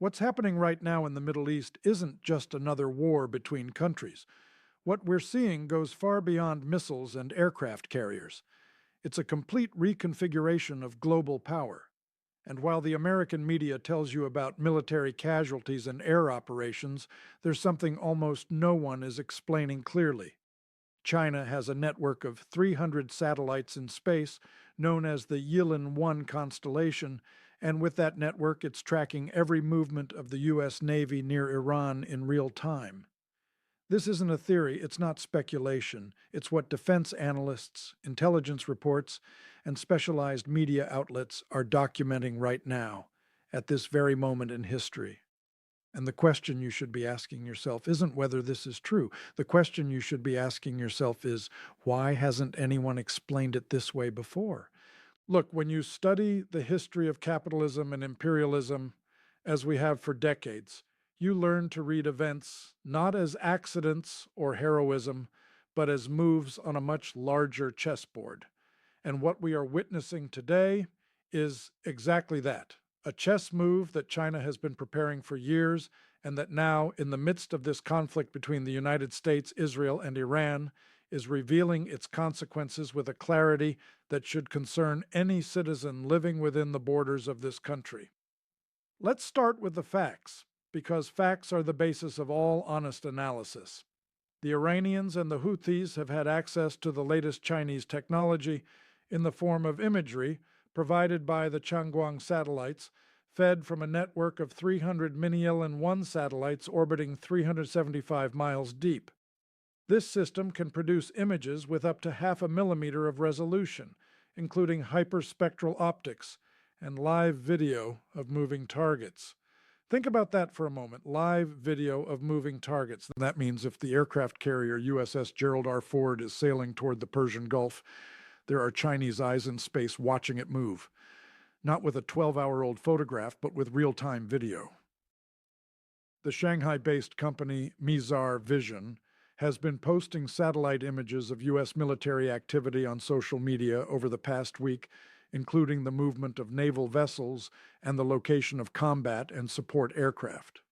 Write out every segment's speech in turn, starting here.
What's happening right now in the Middle East isn't just another war between countries. What we're seeing goes far beyond missiles and aircraft carriers. It's a complete reconfiguration of global power. And while the American media tells you about military casualties and air operations, there's something almost no one is explaining clearly. China has a network of 300 satellites in space, known as the Yilin 1 constellation, and with that network, it's tracking every movement of the U.S. Navy near Iran in real time. This isn't a theory, it's not speculation. It's what defense analysts, intelligence reports, and specialized media outlets are documenting right now, at this very moment in history. And the question you should be asking yourself isn't whether this is true. The question you should be asking yourself is, why hasn't anyone explained it this way before? Look, when you study the history of capitalism and imperialism, as we have for decades, you learn to read events not as accidents or heroism, but as moves on a much larger chessboard. And what we are witnessing today is exactly that, a chess move that China has been preparing for years, and that now, in the midst of this conflict between the United States, Israel, and Iran, is revealing its consequences with a clarity that should concern any citizen living within the borders of this country. Let's start with the facts, because facts are the basis of all honest analysis. The Iranians and the Houthis have had access to the latest Chinese technology in the form of imagery provided by the Changguang satellites, fed from a network of 300 Mini-Yilin 1 satellites orbiting 375 miles deep. This system can produce images with up to half a millimeter of resolution, including hyperspectral optics and live video of moving targets. Think about that for a moment. Live video of moving targets. And that means if the aircraft carrier USS Gerald R. Ford is sailing toward the Persian Gulf, there are Chinese eyes in space watching it move. Not with a 12-hour-old photograph, but with real-time video. The Shanghai-based company Mizar Vision has been posting satellite images of U.S. military activity on social media over the past week, including the movement of naval vessels and the location of combat and support aircraft.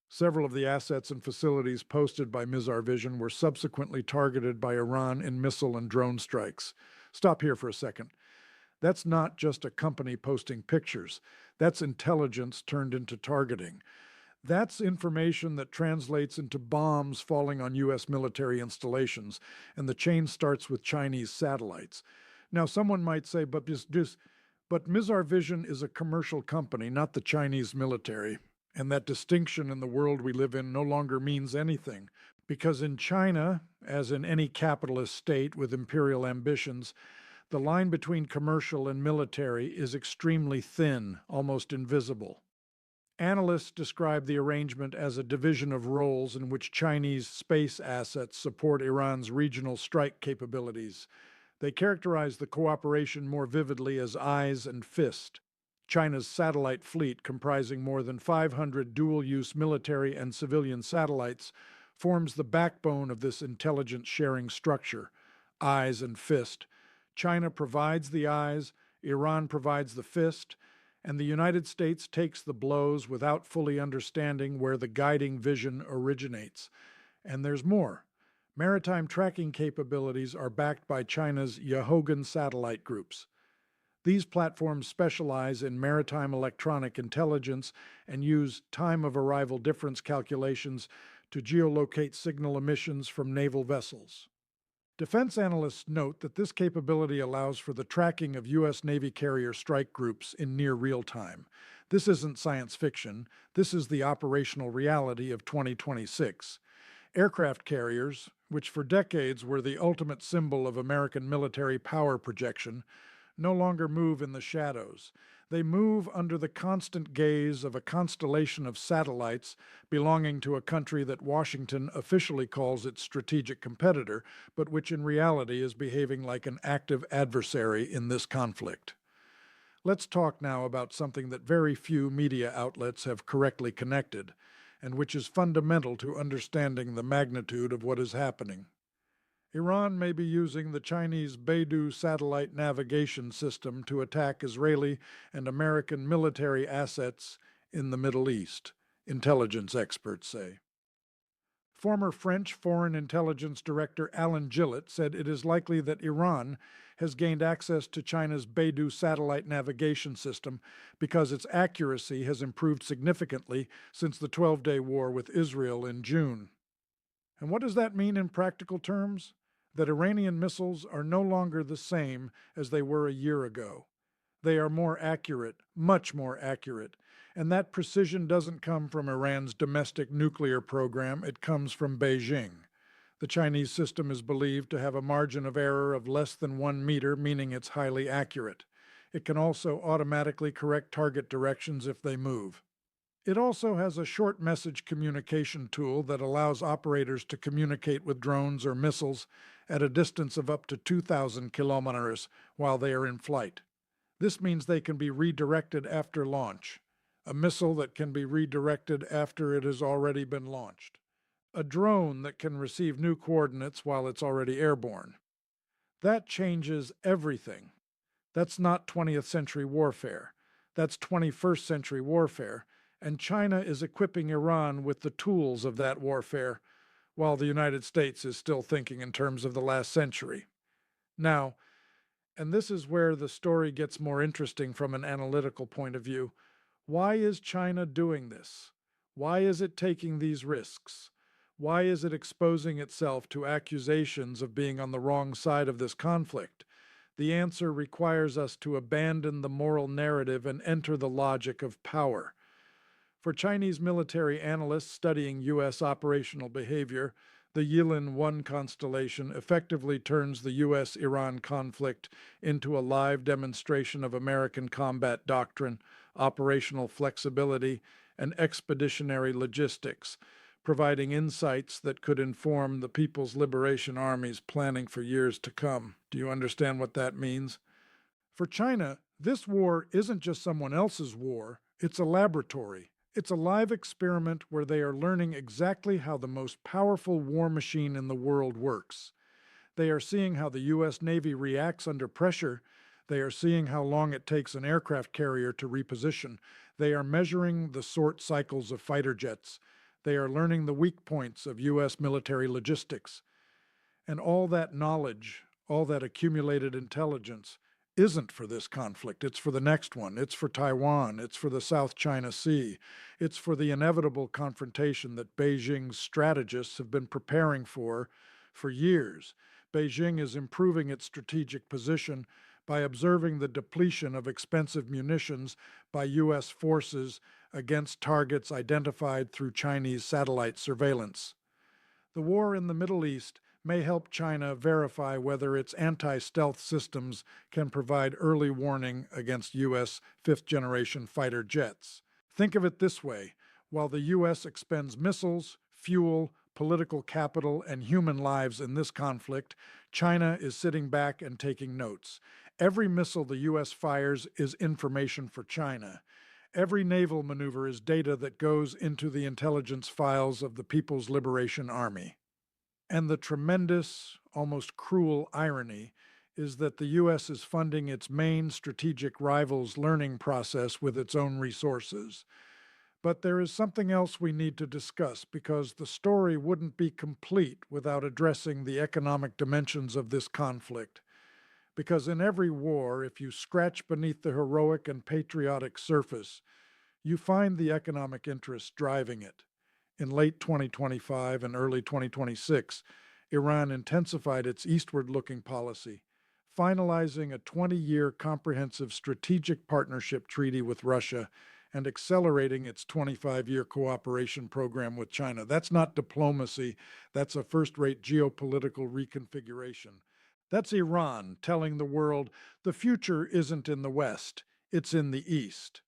Several of the assets and facilities posted by Mizar Vision were subsequently targeted by Iran in missile and drone strikes. Stop here for a second. That's not just a company posting pictures. That's intelligence turned into targeting. That's information that translates into bombs falling on U.S. military installations, and the chain starts with Chinese satellites. Now, someone might say, but Mizar Vision is a commercial company, not the Chinese military, and that distinction in the world we live in no longer means anything, because in China, as in any capitalist state with imperial ambitions, the line between commercial and military is extremely thin, almost invisible. Analysts describe the arrangement as a division of roles in which Chinese space assets support Iran's regional strike capabilities. They characterize the cooperation more vividly as eyes and fist. China's satellite fleet, comprising more than 500 dual-use military and civilian satellites, forms the backbone of this intelligence sharing structure, eyes and fist. China provides the eyes, Iran provides the fist, and the United States takes the blows without fully understanding where the guiding vision originates. And there's more. Maritime tracking capabilities are backed by China's Yahogan satellite groups. These platforms specialize in maritime electronic intelligence and use time of arrival difference calculations to geolocate signal emissions from naval vessels. Defense analysts note that this capability allows for the tracking of U.S. Navy carrier strike groups in near real time. This isn't science fiction. This is the operational reality of 2026. Aircraft carriers, which for decades were the ultimate symbol of American military power projection, no longer move in the shadows. They move under the constant gaze of a constellation of satellites belonging to a country that Washington officially calls its strategic competitor, but which in reality is behaving like an active adversary in this conflict. Let's talk now about something that very few media outlets have correctly connected, and which is fundamental to understanding the magnitude of what is happening. Iran may be using the Chinese Beidou satellite navigation system to attack Israeli and American military assets in the Middle East, intelligence experts say. Former French Foreign Intelligence Director Alan Gillett said it is likely that Iran has gained access to China's Beidou satellite navigation system because its accuracy has improved significantly since the 12-day war with Israel in June. And what does that mean in practical terms? That Iranian missiles are no longer the same as they were a year ago. They are more accurate, much more accurate. And that precision doesn't come from Iran's domestic nuclear program, it comes from Beijing. The Chinese system is believed to have a margin of error of less than 1 meter, meaning it's highly accurate. It can also automatically correct target directions if they move. It also has a short message communication tool that allows operators to communicate with drones or missiles at a distance of up to 2,000 kilometers while they are in flight. This means they can be redirected after launch, a missile that can be redirected after it has already been launched, a drone that can receive new coordinates while it's already airborne. That changes everything. That's not 20th century warfare. That's 21st century warfare, and China is equipping Iran with the tools of that warfare, while the United States is still thinking in terms of the last century. Now, and this is where the story gets more interesting from an analytical point of view. Why is China doing this? Why is it taking these risks? Why is it exposing itself to accusations of being on the wrong side of this conflict? The answer requires us to abandon the moral narrative and enter the logic of power. For Chinese military analysts studying U.S. operational behavior, the Yilin 1 constellation effectively turns the U.S. Iran conflict into a live demonstration of American combat doctrine, operational flexibility, and expeditionary logistics, providing insights that could inform the People's Liberation Army's planning for years to come. Do you understand what that means? For China, this war isn't just someone else's war, it's a laboratory. It's a live experiment where they are learning exactly how the most powerful war machine in the world works. They are seeing how the U.S. Navy reacts under pressure. They are seeing how long it takes an aircraft carrier to reposition. They are measuring the sort cycles of fighter jets. They are learning the weak points of U.S. military logistics. And all that knowledge, all that accumulated intelligence, isn't for this conflict. It's for the next one. It's for Taiwan. It's for the South China Sea. It's for the inevitable confrontation that Beijing's strategists have been preparing for years. Beijing is improving its strategic position by observing the depletion of expensive munitions by U.S. forces against targets identified through Chinese satellite surveillance. The war in the Middle East may help China verify whether its anti-stealth systems can provide early warning against U.S. fifth-generation fighter jets. Think of it this way. While the U.S. expends missiles, fuel, political capital, and human lives in this conflict, China is sitting back and taking notes. Every missile the U.S. fires is information for China. Every naval maneuver is data that goes into the intelligence files of the People's Liberation Army. And the tremendous, almost cruel irony is that the U.S. is funding its main strategic rival's learning process with its own resources. But there is something else we need to discuss because the story wouldn't be complete without addressing the economic dimensions of this conflict. Because in every war, if you scratch beneath the heroic and patriotic surface, you find the economic interests driving it. In late 2025 and early 2026, Iran intensified its eastward-looking policy, finalizing a 20-year comprehensive strategic partnership treaty with Russia and accelerating its 25-year cooperation program with China. That's not diplomacy, that's a first-rate geopolitical reconfiguration. That's Iran telling the world the future isn't in the West, it's in the East.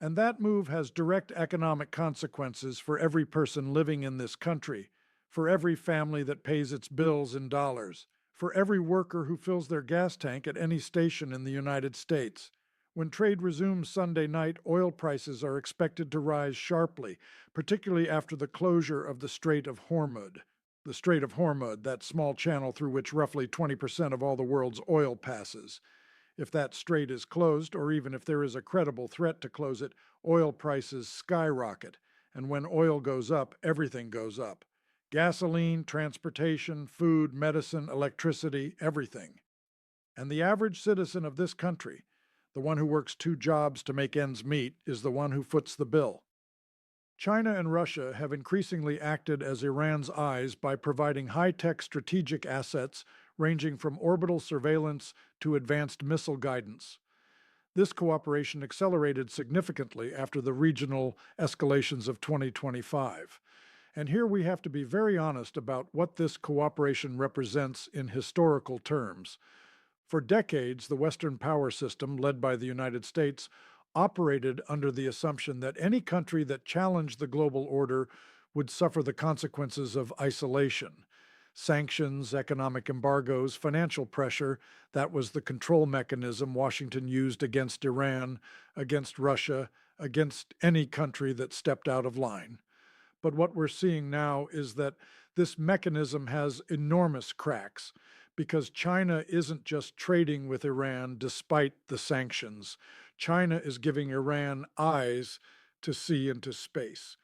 And that move has direct economic consequences for every person living in this country, for every family that pays its bills in dollars, for every worker who fills their gas tank at any station in the United States. When trade resumes Sunday night, oil prices are expected to rise sharply, particularly after the closure of the Strait of Hormuz. The Strait of Hormuz, that small channel through which roughly 20% of all the world's oil passes. If that strait is closed, or even if there is a credible threat to close it, oil prices skyrocket. And when oil goes up, everything goes up: gasoline, transportation, food, medicine, electricity, everything. And the average citizen of this country, the one who works two jobs to make ends meet, is the one who foots the bill. China and Russia have increasingly acted as Iran's eyes by providing high tech strategic assets ranging from orbital surveillance to advanced missile guidance. This cooperation accelerated significantly after the regional escalations of 2025. And here we have to be very honest about what this cooperation represents in historical terms. For decades, the Western power system, led by the United States, operated under the assumption that any country that challenged the global order would suffer the consequences of isolation. Sanctions, economic embargoes, financial pressure — that was the control mechanism Washington used against Iran, against Russia, against any country that stepped out of line. But what we're seeing now is that this mechanism has enormous cracks because China isn't just trading with Iran despite the sanctions. China is giving Iran eyes to see into space.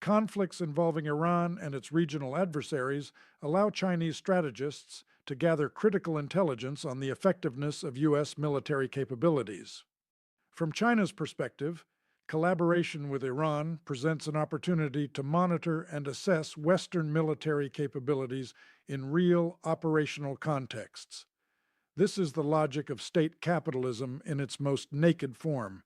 Conflicts involving Iran and its regional adversaries allow Chinese strategists to gather critical intelligence on the effectiveness of U.S. military capabilities. From China's perspective, collaboration with Iran presents an opportunity to monitor and assess Western military capabilities in real operational contexts. This is the logic of state capitalism in its most naked form.